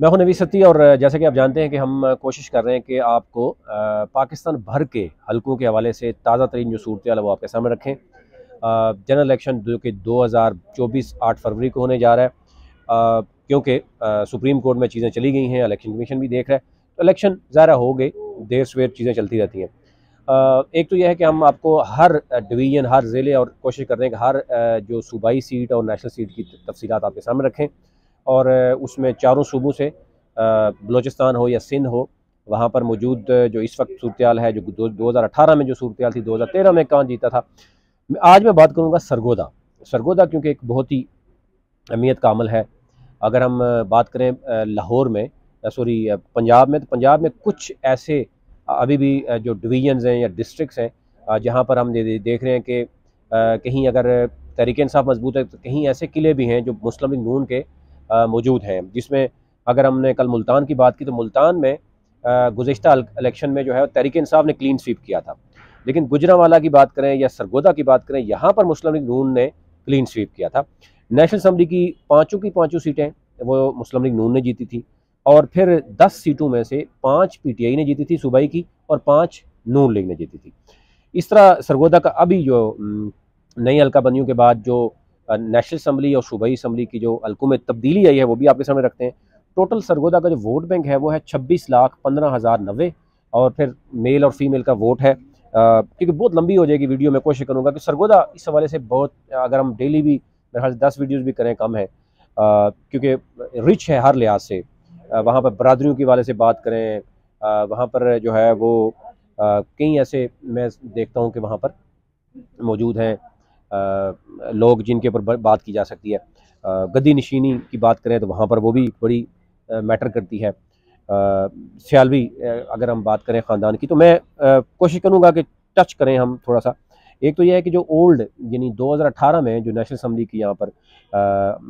मैं हूं नवीद सत्ती और जैसा कि आप जानते हैं कि हम कोशिश कर रहे हैं कि आपको पाकिस्तान भर के हलकों के हवाले से ताज़ा तरीन जो सूरत है वो आपके सामने रखें। जनरल इलेक्शन जो कि 2024 8 फरवरी को होने जा रहा है, क्योंकि सुप्रीम कोर्ट में चीज़ें चली गई हैं, इलेक्शन कमीशन भी देख रहा है, तो इलेक्शन ज़ाहिर हो गए, देर सवेर चीज़ें चलती रहती हैं। एक तो यह है कि हम आपको हर डिवीज़न, हर ज़िले और कोशिश कर रहे हैं कि हर जो सूबाई सीट और नेशनल सीट की तफसीलात आपके सामने रखें, और उसमें चारों सूबों से बलूचिस्तान हो या सिंध हो, वहाँ पर मौजूद जो इस वक्त सूरत है, जो 2018 में जो सूरत थी, 2013 में कौन जीता था। आज मैं बात करूँगा सरगोदा। सरगोदा क्योंकि एक बहुत ही अहमियत का अमल है। अगर हम बात करें लाहौर में, सॉरी पंजाब में, तो पंजाब में कुछ ऐसे अभी भी जो डिवीजन्स हैं या डिस्ट्रिक्ट्स हैं जहाँ पर हम देख रहे हैं कि कहीं अगर तहरीक-ए-इंसाफ मजबूत है, तो कहीं ऐसे किले भी हैं जो मुस्लिम लीग नून के मौजूद हैं, जिसमें अगर हमने कल मुल्तान की बात की तो मुल्तान में गुज़िश्ता इलेक्शन में जो है तहरीक-ए-इंसाफ ने क्लीन स्वीप किया था। लेकिन गुजरांवाला की बात करें या सरगोदा की बात करें, यहाँ पर मुस्लिम लीग नून ने क्लीन स्वीप किया था। नेशनल असम्बली की पाँचों सीटें वो मुस्लिम लीग नून ने जीती थी, और फिर 10 सीटों में से 5 पीटीआई ने जीती थी सूबाई की, और 5 नून लीग ने जीती थी। इस तरह सरगोदा का अभी जो नई हल्का बंदियों के बाद जो नेशनल असम्बली और सूबाई असम्बली की जो हल्कों में तब्दीली आई है वो भी आपके सामने रखते हैं। टोटल सरगोदा का जो वोट बैंक है वो है 26,15,090, और फिर मेल और फीमेल का वोट है। क्योंकि बहुत लंबी हो जाएगी वीडियो, मैं कोशिश करूँगा कि सरगोदा इस हवाले से बहुत, अगर हम डेली भी मेरे ख्याल से 10 वीडियोज़ भी करें कम है, क्योंकि रिच है हर लिहाज से। वहाँ पर बरादरियों के वाले से बात करें, वहाँ पर जो है वो कई ऐसे मैं देखता हूँ कि वहाँ पर मौजूद हैं लोग जिनके ऊपर बात की जा सकती है। गद्दी नशीनी की बात करें तो वहाँ पर वो भी बड़ी मैटर करती है। सियालवी अगर हम बात करें ख़ानदान की, तो मैं कोशिश करूँगा कि टच करें हम थोड़ा सा। एक तो यह है कि जो ओल्ड यानी 2018 में जो नेशनल असम्बली की यहाँ पर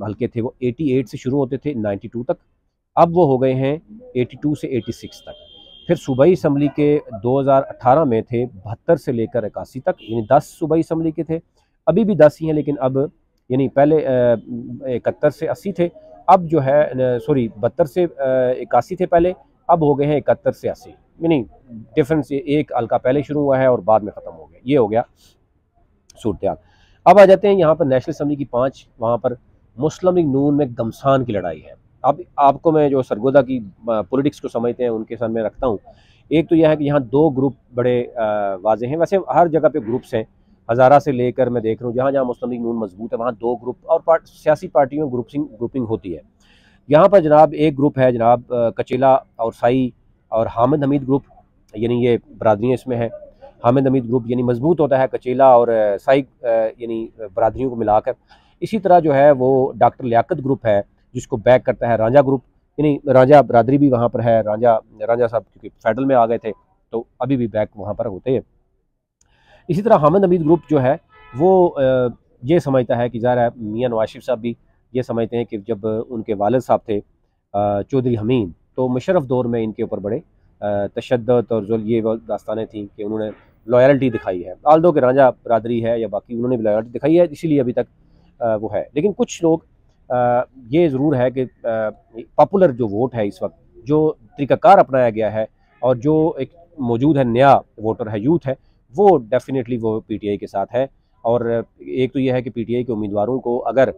हल्के थे वो 88 से शुरू होते थे 92 तक, अब वो हो गए हैं 82 से 86 तक। फिर सूबाई असम्बली के 2018 में थे 72 से लेकर 81 तक, यानी 10 सूबाई असम्बली के थे, अभी भी 10 ही हैं, लेकिन अब यानी पहले 71 से 80 थे, अब जो है सॉरी 72 से 81 थे पहले, अब हो गए हैं 71 से 80, यानी डिफरेंस एक हल्का पहले शुरू हुआ है और बाद में ख़त्म हो गया। ये हो गया सूरत। अब आ जाते हैं यहाँ पर नेशनल असम्बली की 5, वहाँ पर मुस्लिम लीग नून में गमसान की लड़ाई है। अब आपको मैं जो सरगोदा की पॉलिटिक्स को समझते हैं उनके सामने रखता हूँ। एक तो यह है कि यहाँ 2 ग्रुप बड़े वाजे हैं, वैसे हर जगह पे ग्रुप्स हैं, हज़ारा से लेकर मैं देख रहा हूँ जहाँ जहाँ मुस्लिम लीग नून मजबूत है वहाँ 2 ग्रुप और सियासी पार्टियों ग्रुपिंग होती है। यहाँ पर जनाब एक ग्रुप है जनाब कचेला और साई और हामिद हमीद ग्रुप, यानी ये बरादरियाँ इसमें हैं। हामिद हमीद ग्रुप यानी मजबूत होता है कचेला और साई यानी बरादरियों को मिलाकर। इसी तरह जो है वो डॉक्टर लियाकत ग्रुप है जिसको बैक करता है रांझा ग्रुप, यानी रांझा बरादरी भी वहाँ पर है। रांझा साहब क्योंकि फेडरल में आ गए थे तो अभी भी बैक वहाँ पर होते हैं। इसी तरह हामिद हमीद ग्रुप जो है वो ये समझता है कि ज़ाहिर है मियाँ नवाज शरीफ साहब भी ये समझते हैं कि जब उनके वालिद साहब थे चौधरी हमीद, तो मुशर्रफ दौर में इनके ऊपर बड़े तशद्दुद और ये दास्तानें थी कि उन्होंने लॉयल्टी दिखाई है। आल्दो के रांझा बरादरी है या बाकी उन्होंने भी लॉयल्टी दिखाई है, इसीलिए अभी तक वो है। लेकिन कुछ लोग ये ज़रूर है कि पॉपुलर जो वोट है इस वक्त, जो तरीक़ाकार अपनाया गया है और जो एक मौजूद है नया वोटर है, यूथ है, वो डेफिनेटली वो पीटीआई के साथ है। और एक तो यह है कि पीटीआई के उम्मीदवारों को अगर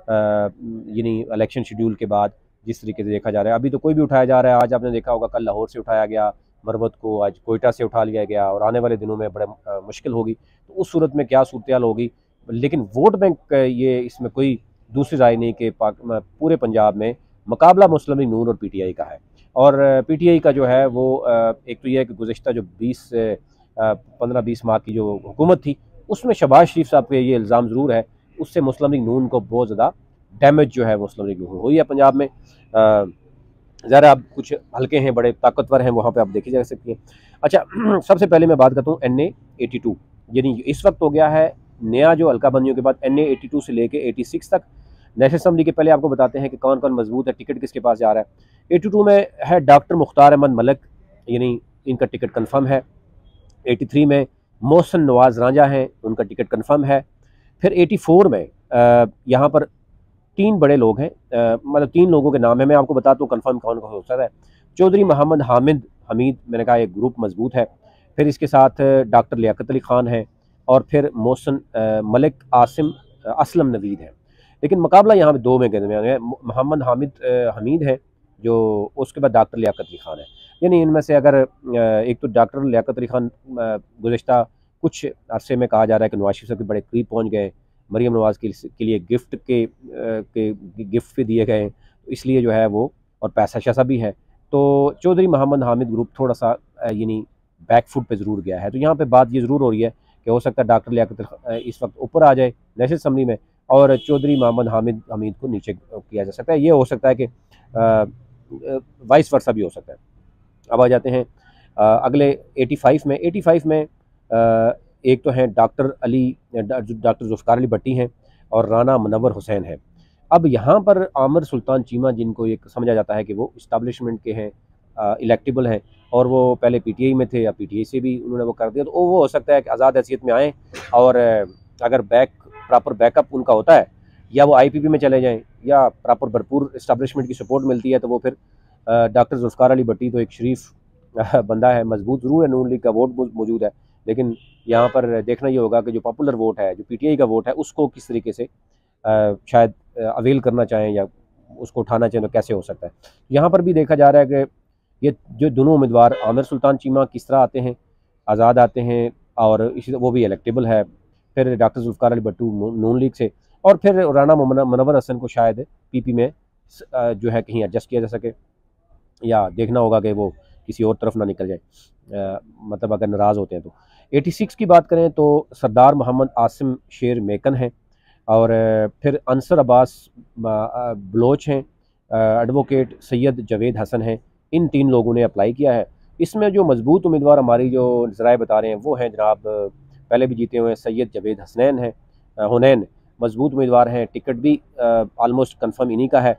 यानी इलेक्शन शेड्यूल के बाद जिस तरीके से देखा जा रहा है, अभी तो कोई भी उठाया जा रहा है। आज आपने देखा होगा कल लाहौर से उठाया गया मरवत को, आज कोयटा से उठा लिया गया, और आने वाले दिनों में बड़े मुश्किल होगी। तो उस सूरत में क्या सूरत हाल होगी। लेकिन वोट बैंक ये इसमें कोई दूसरी राय नहीं कि पूरे पंजाब में मुकाबला मुस्लिम लीग नून और पीटीआई का है। और पीटीआई का जो है वो एक तो ये है कि गुज़िश्ता जो 15-20 माह की जो हुकूमत थी उसमें शहबाज शरीफ साहब पे ये इल्ज़ाम ज़रूर है, उससे मुस्लिम लीग नून को बहुत ज़्यादा डैमेज जो है मुस्लिम लीग नून हुई है पंजाब में। ज़रा अब कुछ हल्के हैं बड़े ताकतवर हैं, वहाँ पे आप देखी जा सकती हैं। अच्छा सबसे पहले मैं बात करता हूँ NA82, यानी इस वक्त हो गया है नया जो हल्का बंदियों के बाद NA82 से लेके 86 तक। नेशनल असम्बली के पहले आपको बताते हैं कि कौन कौन मजबूत है, टिकट किसके पास जा रहा है। 82 में है डॉक्टर मुख्तार अहमद मलिक, यानी इनका टिकट कन्फर्म है। 83 में मोहसिन नवाज रांझा हैं, उनका टिकट कन्फर्म है। फिर 84 में यहाँ पर तीन बड़े लोग हैं, मतलब तीन लोगों के नाम है, मैं आपको बताता हूँ कंफर्म कौन कौन हो सकता है। चौधरी मोहम्मद हामिद हमीद, मैंने कहा एक ग्रुप मजबूत है। फिर इसके साथ डॉक्टर लियाकत अली ख़ान है, और फिर मोहसन मलिक आसिम असलम नवीद है। लेकिन मुकाबला यहाँ पे दो में दरमियान है। मोहम्मद हामिद हमीद है जो, उसके बाद डॉक्टर लियाकत अली ख़ान है। यानी इनमें से अगर एक तो डॉक्टर लियाकत अली ख़ान गुज़श्ता कुछ अरसे में कहा जा रहा है कि नवाज शरीफ साहब के बड़े करीब पहुँच गए, मरीम नवाज़ के लिए गिफ्ट भी दिए गए, तो इसलिए जो है वो, और पैसा शैसा भी है, तो चौधरी मोहम्मद हामिद ग्रुप थोड़ा सा यानी बैकफुट पे ज़रूर गया है। तो यहाँ पे बात ये ज़रूर हो रही है कि हो सकता है डॉक्टर लियाकत इस वक्त ऊपर आ जाए नेशनल असम्बली में, और चौधरी मोहम्मद हमीद को नीचे किया जा सकता है। ये हो सकता है कि वाइस वर्सा भी हो सकता है। अब आ जाते हैं अगले 85 में एक तो हैं डॉक्टर जुल्फ़िकार अली भट्टी हैं, और राना मुनव्वर हुसैन है। अब यहाँ पर आमिर सुल्तान चीमा, जिनको एक समझा जाता है कि वो इस्टेब्लिशमेंट के हैं, इलेक्टेबल हैं, और वो पहले पीटीआई में थे, या पीटीआई से भी उन्होंने वो कर दिया, तो वो हो सकता है कि आज़ाद हैसियत में आएँ, और अगर प्रॉपर बैकअप उनका होता है, या वो आईपीपी में चले जाएं, या प्रॉपर भरपूर इस्टेब्लिशमेंट की सपोर्ट मिलती है, तो वो फिर डॉक्टर जुल्फ़िकार अली भट्टी तो एक शरीफ बंदा है, मजबूत ज़रूर है, नून लीग का वोट मौजूद है, लेकिन यहाँ पर देखना ये होगा कि जो पॉपुलर वोट है, जो पीटीआई का वोट है, उसको किस तरीके से शायद अवेल करना चाहें या उसको उठाना चाहें, तो कैसे हो सकता है। यहाँ पर भी देखा जा रहा है कि ये जो दोनों उम्मीदवार आमिर सुल्तान चीमा किस तरह आते हैं, आज़ाद आते हैं, और इसी वो भी इलेक्टेबल है, फिर डॉक्टर जुल्फ़िकार अली भट्टी नून लीग से, और फिर राना मुनव्वर हसन को शायद पीपी में जो है कहीं एडजस्ट किया जा सके, या देखना होगा कि वो किसी और तरफ ना निकल जाए, मतलब अगर नाराज़ होते हैं तो। 86 की बात करें तो सरदार मोहम्मद आसिम शेर मेकन हैं, और फिर अंसर अब्बास बलोच हैं, एडवोकेट सैयद जावेद हसन हैं। इन तीन लोगों ने अप्लाई किया है। इसमें जो मजबूत उम्मीदवार हमारी जो ज़राए बता रहे हैं वो हैं जनाब, पहले भी जीते हुए सैयद जावेद हसनैन हैं, हुनैन मजबूत उम्मीदवार हैं, टिकट भी आलमोस्ट कंफर्म इन्हीं का है,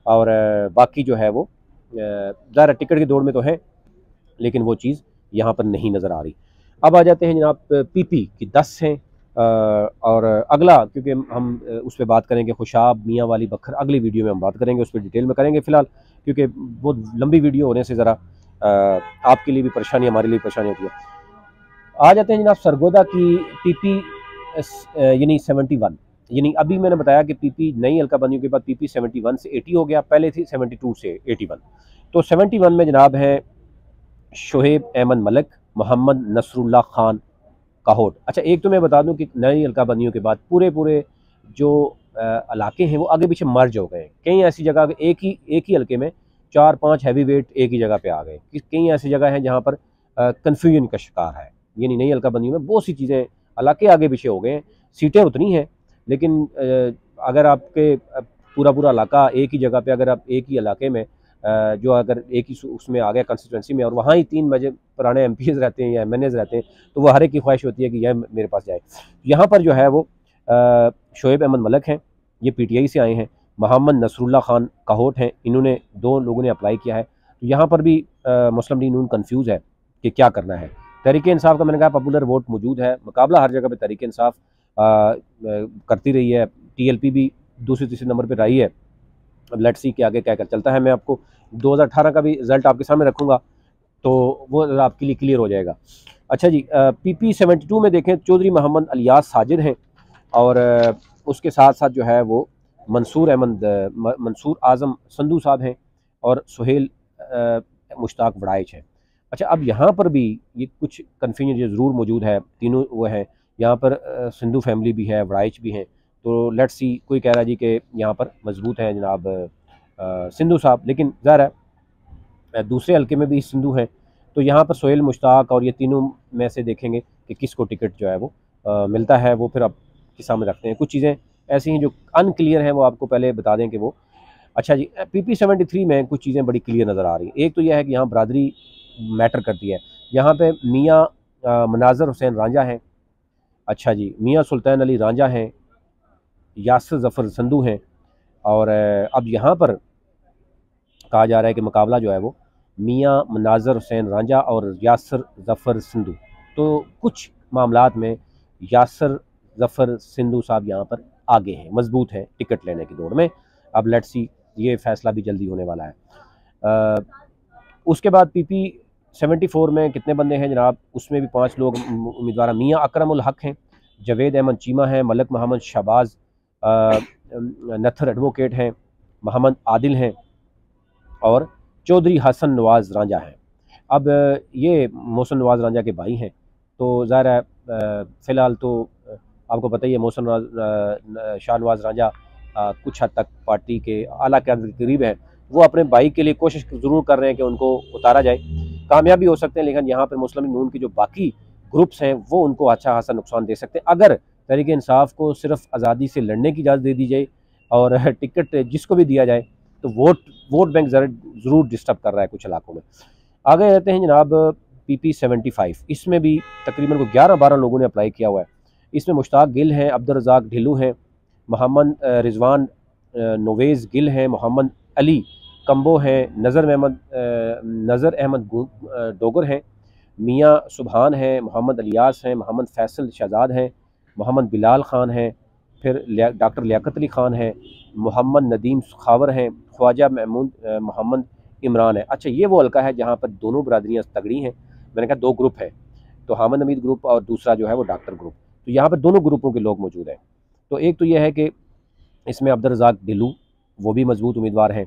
और बाकी जो है वो ज़रा टिकट की दौड़ में तो है, लेकिन वो चीज़ यहाँ पर नहीं नज़र आ रही। अब आ जाते हैं जनाब पीपी की 10 हैं, और अगला क्योंकि हम उस पर बात करेंगे, खुशाब मियाँ वाली बखर अगली वीडियो में हम बात करेंगे, उस पर डिटेल में करेंगे। फ़िलहाल क्योंकि बहुत लंबी वीडियो होने से ज़रा आपके लिए भी परेशानी, हमारे लिए परेशानी होती है। आ जाते हैं जनाब सरगोदा की पीपी यानी 71, यानी अभी मैंने बताया कि पीपी नई हल्का बंदियों के बाद पीपी 71 से 80 हो गया, पहले थी 72 से 81। तो 71 में जनाब है शोहेब अहमद मलिक, मोहम्मद नसरुल्लाह खान काहोट। अच्छा, एक तो मैं बता दूं कि नई हल्का बंदियों के बाद पूरे जो इलाके हैं वो आगे पीछे मर्ज हो गए। कई ऐसी जगह एक ही हल्के में 4-5 हैवी वेट एक ही जगह पे आ गए। कई ऐसी जगह हैं जहाँ पर कन्फ्यूजन का शिकार है, यानी नई हल्का बंदियों में बहुत सी चीज़ें इलाके आगे पीछे हो गए हैं। सीटें उतनी हैं, लेकिन अगर आपके पूरा इलाका एक ही जगह पे, अगर आप एक ही इलाके में जो अगर एक ही उसमें आ गया कंस्टिट्यूंसी में, और वहाँ ही 3 मजे पुराने एमपीज़ रहते हैं या एमएनएज़ रहते हैं, तो वह हर एक की ख्वाहिश होती है कि यह मेरे पास जाए। यहाँ पर जो है वो शोएब अहमद मलिक हैं, ये पीटीआई से आए हैं, मोहम्मद नसरुल्लाह खान काहोट हैं, इन्होंने 2 लोगों ने अप्लाई किया है। तो यहाँ पर भी मुस्लिम लीग नून कन्फ्यूज़ है कि क्या करना है। तहरीक इंसाफ का मैंने कहा पॉपुलर वोट मौजूद है, मुकाबला हर जगह पर तहरीक इंसाफ करती रही है, टीएलपी भी दूसरे-तीसरे नंबर पर रही है। अब लेट्स सी कि आगे क्या कर चलता है। मैं आपको 2018 का भी रिजल्ट आपके सामने रखूंगा, तो वो आपके लिए क्लियर हो जाएगा। अच्छा जी, पीपी 72 में देखें चौधरी मोहम्मद अलियास साजिद हैं, और उसके साथ साथ जो है वो मंसूर आज़म संधू साहब हैं, और सुहेल मुश्ताक वड़ाइच हैं। अच्छा, अब यहाँ पर भी ये कुछ कन्फ्यूजन ज़रूर मौजूद है, तीनों वो हैं यहाँ पर, संधू फैमिली भी है, वड़ाइच भी हैं। तो लेट्स सी, कोई कह रहा है जी कि यहाँ पर मजबूत हैं जनाब सिंधु साहब, लेकिन ज़ाहिर है दूसरे हल्के में भी सिंधु हैं। तो यहाँ पर सोहेल मुश्ताक और ये तीनों में से देखेंगे कि किसको टिकट जो है वो मिलता है, वो फिर आप के सामने रखते हैं। कुछ चीज़ें ऐसी हैं जो अनक्लियर हैं, वो आपको पहले बता दें कि वो। अच्छा जी, पीपी 73 में कुछ चीज़ें बड़ी क्लियर नज़र आ रही हैं। एक तो यह है कि यहाँ बरादरी मैटर करती है। यहाँ पे मियाँ मनाजर हुसैन रांझा हैं, अच्छा जी, मियाँ सुल्तान अली रांझा हैं, यासर ज़फ़र संधू हैं, और अब यहाँ पर कहा जा रहा है कि मुकाबला जो है वो मियाँ मनाजर हुसैन रांझा और यासर ज़फ़र सिंधु। तो कुछ मामलात में यासर ज़फ़र सिंधु साहब यहाँ पर आगे हैं, मजबूत हैं टिकट लेने की दौड़ में। अब लेट्स सी, ये फैसला भी जल्दी होने वाला है। उसके बाद PP-74 में कितने बंदे हैं जनाब, उसमें भी 5 लोग उम्मीदवार। मियाँ अकरमुल हक हैं, जवेद अहमद चीमा हैं, मलक मोहम्मद शहबाज नथर एडवोकेट हैं, मोहम्मद आदिल हैं और चौधरी हसन नवाज़ रांझा हैं। अब ये मोहसिन नवाज़ रांझा के भाई हैं, तो ज़ाहिर है फ़िलहाल तो आपको पता ही है मोहसिन शाह नवाज़ रांझा कुछ हद तक पार्टी के आला क़यादत के करीब हैं। वो अपने भाई के लिए कोशिश ज़रूर कर रहे हैं कि उनको उतारा जाए, कामयाब भी हो सकते हैं, लेकिन यहाँ पर मुस्लिम लीग नून की जो बाकी ग्रुप्स हैं वो उनको अच्छा खासा नुकसान दे सकते हैं अगर तहरीक इंसाफ को सिर्फ आज़ादी से लड़ने की इजाज़त दे दी जाए और टिकट जिसको भी दिया जाए तो वोट बैंक ज़रूर डिस्टर्ब कर रहा है कुछ इलाकों में। आगे रहते हैं जनाब PP-75, इसमें भी तकरीबन को 11-12 लोगों ने अप्लाई किया हुआ है। इसमें मुश्ताक गिल हैं, अब्दुल रज़ाक ढिल्लू हैं, मोहम्मद रिजवान नवेज़ गिल हैं, मोहम्मद अली कम्बो हैं, नज़र अहमद डोगर हैं, मियाँ सुबहान हैं, मोहम्मद अलियास हैं, मोहम्मद फैसल शहजाद हैं, मोहम्मद बिलाल ख़ान हैं, फिर डॉक्टर लियाकत अली ख़ान हैं, मोहम्मद नदीम खावर हैं, ख्वाजा महमूद मोहम्मद इमरान है। अच्छा, ये वो हल्का है जहाँ पर दोनों बरादरियाँ तगड़ी हैं। मैंने कहा 2 ग्रुप है, तो हामिद हमीद ग्रुप और दूसरा जो है वो डॉक्टर ग्रुप, तो यहाँ पर दोनों ग्रुपों के लोग मौजूद हैं। तो एक तो यह है कि इसमें अब्दुल रज़ाक ढिल्लू वो भी मजबूत उम्मीदवार हैं,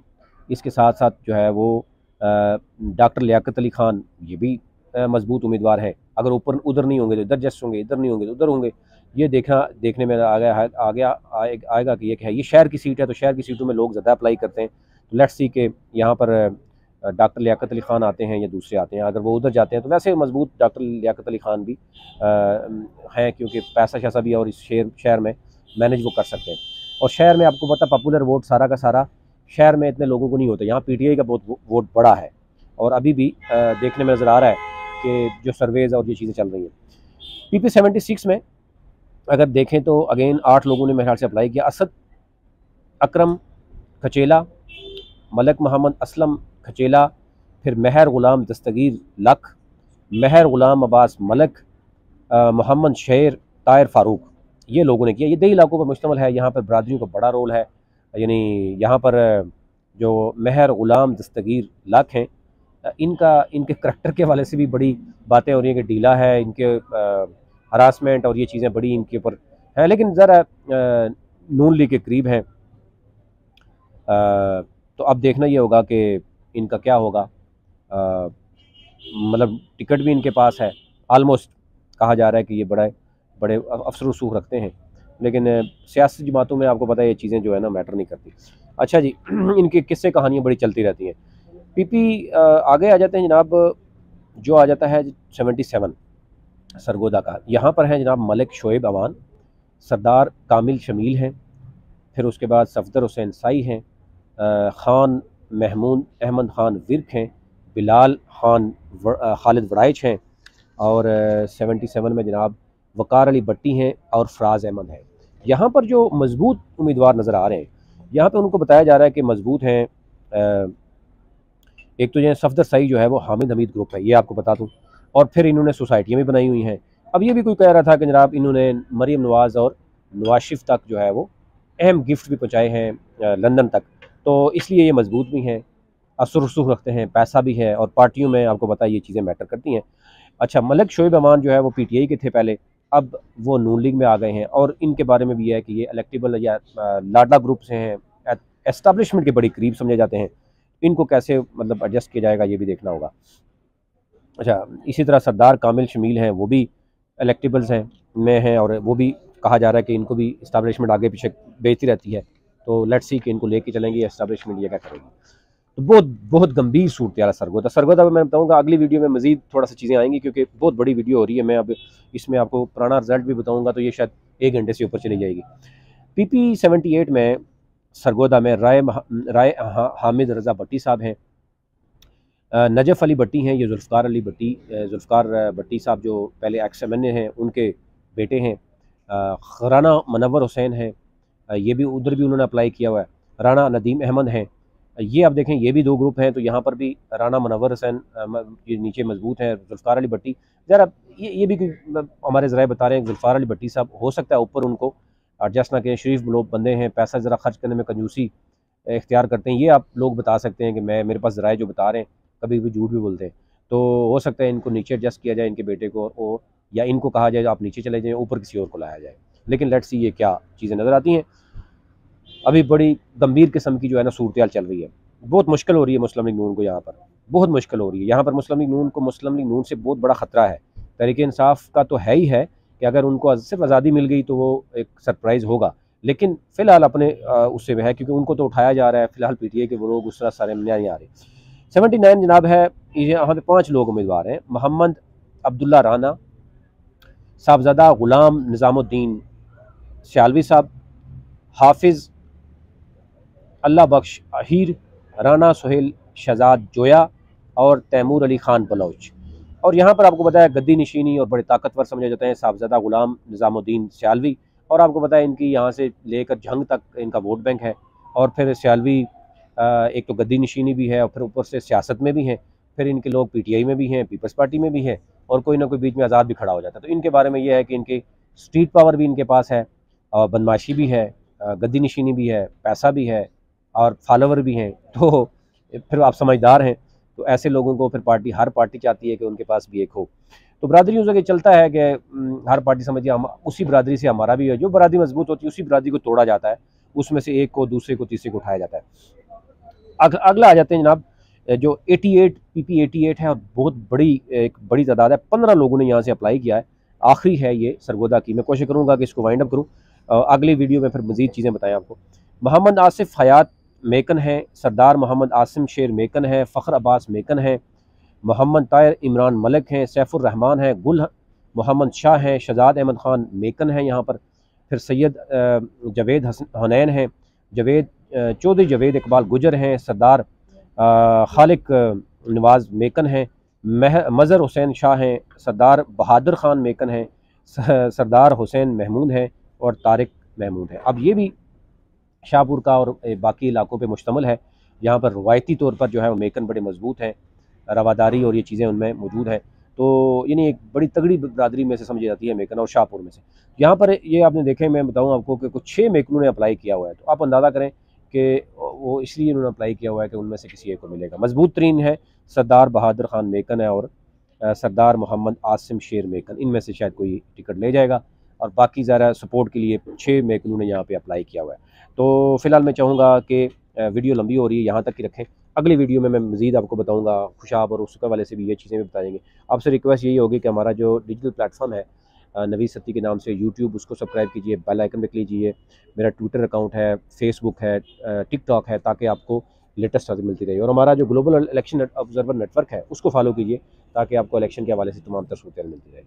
इसके साथ साथ जो है वो डॉक्टर लियाकत अली ख़ान ये भी मजबूत उम्मीदवार है। अगर ऊपर उधर नहीं होंगे तो इधर जस्ट होंगे, इधर नहीं होंगे तो उधर होंगे। ये देखने में आएगा कि ये क्या है। ये शहर की सीट है, तो शहर की सीटों में लोग ज़्यादा अप्लाई करते हैं, तो लेट्स सी के यहाँ पर डॉक्टर लियाकत अली ख़ान आते हैं या दूसरे आते हैं। अगर वो उधर जाते हैं तो वैसे मजबूत डॉक्टर लियाकत अली ख़ान भी हैं, क्योंकि पैसा शैसा भी है और इस शहर में मैनेज वो कर सकते हैं। और शहर में आपको पता पॉपुलर वोट सारा का सारा शहर में इतने लोगों को नहीं होता। यहाँ PTI का बहुत वोट बड़ा है और अभी भी देखने में नज़र आ रहा है कि जो सर्वेज़ और ये चीज़ें चल रही हैं। PP-76 में अगर देखें तो अगेन 8 लोगों ने मेरे ख्याल से अप्लाई किया। असद अकरम खचेला, मलक मोहम्मद असलम खचेला, फिर महर ग़ुलाम दस्तगीर लख, महर ग़ुलाम अब्बास मलक, मोहम्मद शेर, ताहिर फ़ारूक, ये लोगों ने किया। ये 2 इलाकों पर मुश्तमिल है। यहाँ पर बरादरियों का बड़ा रोल है, यानी यहाँ पर जो महर ग़ुलाम दस्तगीर लख हैं इनके करैक्टर के हवाले से भी बड़ी बातें हो रही हैं कि ढीला है, इनके हरासमेंट और ये चीज़ें बड़ी इनके ऊपर हैं, लेकिन ज़रा नून लीग के करीब हैं। तो अब देखना ये होगा कि इनका क्या होगा। मतलब टिकट भी इनके पास है, आलमोस्ट कहा जा रहा है कि ये बड़े बड़े अफसर रसूख रखते हैं, लेकिन सियासी जमातों में आपको पता है ये चीज़ें जो है ना मैटर नहीं करती। अच्छा जी, इनकी किस्से कहानियाँ बड़ी चलती रहती हैं। PP आगे आ जाते हैं जनाब, जो आ जाता है 77 सरगोदा का। यहाँ पर हैं जनाब मलिक शोएब अवान, सरदार कामिल शमील हैं, फिर उसके बाद सफदर हुसैन साई हैं, ख़ान महमूद अहमद ख़ान विर्क हैं, बिलाल ख़ान खालिद वड़ाइच हैं और 77 में जनाब वकार अली भट्टी हैं और फराज अहमद हैं। यहाँ पर जो मजबूत उम्मीदवार नज़र आ रहे हैं, यहाँ पर उनको बताया जा रहा है कि मजबूत हैं। एक तो ये सफदर साई जो है वो हामिद हमीद ग्रुप है, ये आपको बता दूँ, और फिर इन्होंने सोसाइटियाँ भी बनाई हुई हैं। अब ये भी कोई कह रहा था कि जनाब इन्होंने मरीम नवाज़ और नवाज शरीफ तक जो है वो अहम गिफ्ट भी पहुँचाए हैं लंदन तक, तो इसलिए ये मजबूत भी हैं, असर रसूख रखते हैं, पैसा भी है और पार्टियों में आपको पता है ये चीज़ें मैटर करती हैं। अच्छा, मलिक शोएब अमान जो है वो PTI के थे पहले, अब वो नून लीग में आ गए हैं और इनके बारे में भी है कि ये इलेक्टेबल या लाडला ग्रुप से हैं, एस्टाब्लिशमेंट के बड़ी करीब समझे जाते हैं। इनको कैसे मतलब एडजस्ट किया जाएगा ये भी देखना होगा। अच्छा, इसी तरह सरदार कामिल शमील हैं, वो भी इलेक्टेबल्स हैं और वो भी कहा जा रहा है कि इनको भी इस्टेब्लिशमेंट आगे पीछे बेचती रहती है, तो लेट्स सी कि इनको लेके चलेंगे इस्टेब्लिशमेंट ये क्या करेगी। तो बहुत गंभीर सूरत है सरगोदा मैं बताऊंगा अगली वीडियो में, मजीद थोड़ा सा चीज़ें आएंगी क्योंकि बहुत बड़ी वीडियो हो रही है। मैं अब इसमें आपको पुराना रिजल्ट भी बताऊंगा तो ये शायद 1 घंटे से ऊपर चली जाएगी। PP-78 में सरगोदा में राय हामिद रज़ा भट्टी साहब हैं, नजफ़ अली भट्टी हैं, ये जुल्फ़कार भट्टी साहब जो पहले XMNA हैं उनके बेटे हैं, राना मनव्वर हुसैन हैं, ये भी उधर भी उन्होंने अप्लाई किया हुआ है, राना नदीम अहमद हैं। ये आप देखें ये भी 2 ग्रुप हैं, तो यहाँ पर भी राना मनव्वर हुसैन ये नीचे मजबूत हैं, जुल्फ़कार अली भट्टी ज़रा ये भी हमारे ज़राए बता रहे हैं जुल्फ़कार अली भट्टी साहब हो सकता है ऊपर उनको एडजस्ट ना करें, शरीफ लोग बंदे हैं, पैसा ज़रा खर्च करने में कंजूसी इख्तियार करते हैं, ये आप लोग बता सकते हैं कि मेरे पास ज़राए जो बता रहे हैं, कभी भी झूठ भी बोलते हैं। तो हो सकता है इनको नीचे एडजस्ट किया जाए, इनके बेटे को, और या इनको कहा जाए आप नीचे चले जाएँ, ऊपर किसी और को लाया जाए। लेकिन लेट्स सी ये क्या चीज़ें नज़र आती हैं। अभी बड़ी गंभीर किस्म की जो है ना सूरत चल रही है, बहुत मुश्किल हो रही है मुस्लिम लीग नून को, यहाँ पर बहुत मुश्किल हो रही है। यहाँ पर मुस्लिम लीग नून को मुस्लिम लीग नून से बहुत बड़ा ख़तरा है। तहरीक इंसाफ का तो है ही है कि अगर उनको सिर्फ आज़ादी मिल गई तो वो एक सरप्राइज़ होगा, लेकिन फ़िलहाल अपने उससे है, क्योंकि उनको तो उठाया जा रहा है फ़िलहाल पीटीआई के वो लोग उस तरह सारे नहीं आ रहे। 79 जनाब है, यहाँ पे 5 लोग उम्मीदवार हैं। मोहम्मद अब्दुल्ला राना, साहबजादा ग़ुलाम निज़ामुद्दीन सियालवी साहब, हाफिज़ अल्लाह बख्श अहीर, राना सुहेल शहजाद जोया और तैमूर अली ख़ान बलोच। और यहाँ पर आपको बताया गद्दी नशीनी और बड़े ताकतवर समझे जाते हैं साहबजादा ग़ुलाम निज़ामुद्दीन सियालवी। और आपको बताया इनकी यहाँ से लेकर जंग तक इनका वोट बैंक है। और फिर सियालवी एक तो गद्दी नशीनी भी है और फिर ऊपर से सियासत में भी हैं, फिर इनके लोग पीटीआई में भी हैं, पीपल्स पार्टी में भी हैं, और कोई ना कोई बीच में आज़ाद भी खड़ा हो जाता है। तो इनके बारे में ये है कि इनके स्ट्रीट पावर भी इनके पास है, और बदमाशी भी है, गद्दी नशीनी भी है, पैसा भी है, और फॉलोवर भी हैं। तो फिर आप समझदार हैं, तो ऐसे लोगों को फिर हर पार्टी चाहती है कि उनके पास भी एक हो। तो बरादरी उस जगह चलता है कि हर पार्टी समझिए हम उसी बरादरी से हमारा भी है, जो बरादरी मजबूत होती है उसी बरादरी को तोड़ा जाता है, उसमें से एक को, दूसरे को, तीसरे को उठाया जाता है। अगला आ जाते हैं जनाब, जो 88 PP88 है, और बहुत एक बड़ी तादाद है। 15 लोगों ने यहाँ से अप्लाई किया है, आखिरी है ये सरगोदा की। मैं कोशिश करूँगा कि इसको वाइंड अप करूँ, अगली वीडियो में फिर मज़ीद चीज़ें बताएं आपको। मोहम्मद आसिफ हयात मेकन है, सरदार मोहम्मद आसिम शेर मेकन है, फ़ख्र अब्बास मेकन है, मोहम्मद तायर इमरान मलिक हैं, सैफुर रहमान है, गुल मोहम्मद शाह हैं, शहजाद अहमद ख़ान मेकन है यहाँ पर। फिर सैयद जवेद हुनैन हैं, चौधरी जवेद इकबाल गुजर हैं, सरदार खालिक नवाज़ मेकन हैं, मज़हर हुसैन शाह हैं, सरदार बहादुर ख़ान मेकन हैं, सरदार हुसैन महमूद हैं, और तारिक महमूद हैं। अब ये भी शाहपुर का और बाकी इलाकों पे मुश्तमिल है। यहाँ पर रवायती तौर पर जो है वो मेकन बड़े मजबूत हैं, रवादारी और ये चीज़ें उनमें मौजूद हैं। तो यानी एक बड़ी तगड़ी बरदरी में से समझी जाती है मेकन और शाहपुर में से। यहाँ पर ये आपने देखे, मैं बताऊँ आपको कि कुछ 6 मेकनों ने अप्लाई किया हुआ है। तो आप अंदाज़ा करें कि वो इसलिए उन्होंने अप्लाई किया हुआ है कि उनमें से किसी एक को मिलेगा। मजबूत तरीन है सरदार बहादुर ख़ान मेकन है, और सरदार मोहम्मद आसिम शेर मेकन, इनमें से शायद कोई टिकट ले जाएगा। और बाकी ज़रा सपोर्ट के लिए 6 मेकनों ने यहाँ पे अप्लाई किया हुआ है। तो फ़िलहाल मैं चाहूँगा कि वीडियो लंबी हो रही है, यहाँ तक ही रखें। अगली वीडियो में मैं मज़ीद आपको बताऊँगा खुशाब, और उसके वाले से भी ये चीज़ें भी बताएंगे। आपसे रिक्वेस्ट यही होगी कि हमारा जो डिजिटल प्लेटफॉर्म है नवीद सत्ती के नाम से यूट्यूब, उसको सब्सक्राइब कीजिए, बेल आइकन रख लीजिए। मेरा ट्विटर अकाउंट है, फेसबुक है, टिकटॉक है, ताकि आपको लेटेस्ट चीज़ें मिलती रही। और हमारा जो ग्लोबल इलेक्शन ऑब्जर्वर नेटवर्क है उसको फॉलो कीजिए, ताकि आपको इलेक्शन के हवाले से तमाम तर सूरतें मिलती रहे।